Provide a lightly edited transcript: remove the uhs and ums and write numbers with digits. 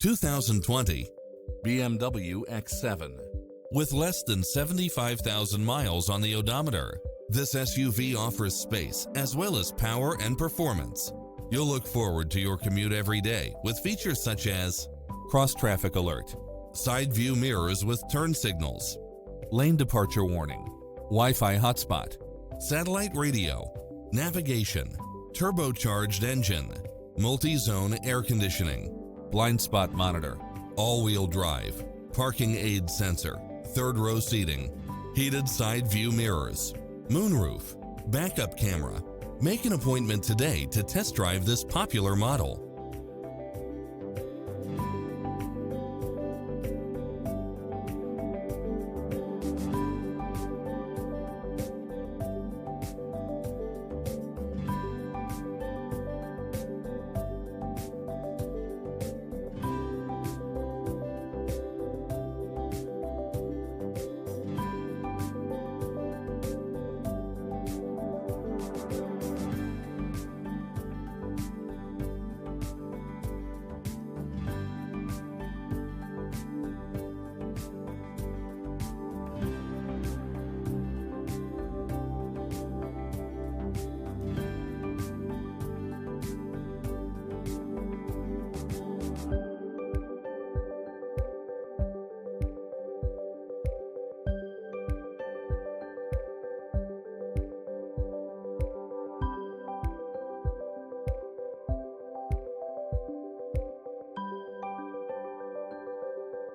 2020 BMW X7. With less than 75,000 miles on the odometer, this SUV offers space as well as power and performance. You'll look forward to your commute every day with features such as cross-traffic alert, side view mirrors with turn signals, lane departure warning, Wi-Fi hotspot, satellite radio, navigation, turbocharged engine, multi-zone air conditioning, blind spot monitor, all-wheel drive, parking aid sensor, third row seating, heated side view mirrors, moonroof, backup camera. Make an appointment today to test drive this popular model.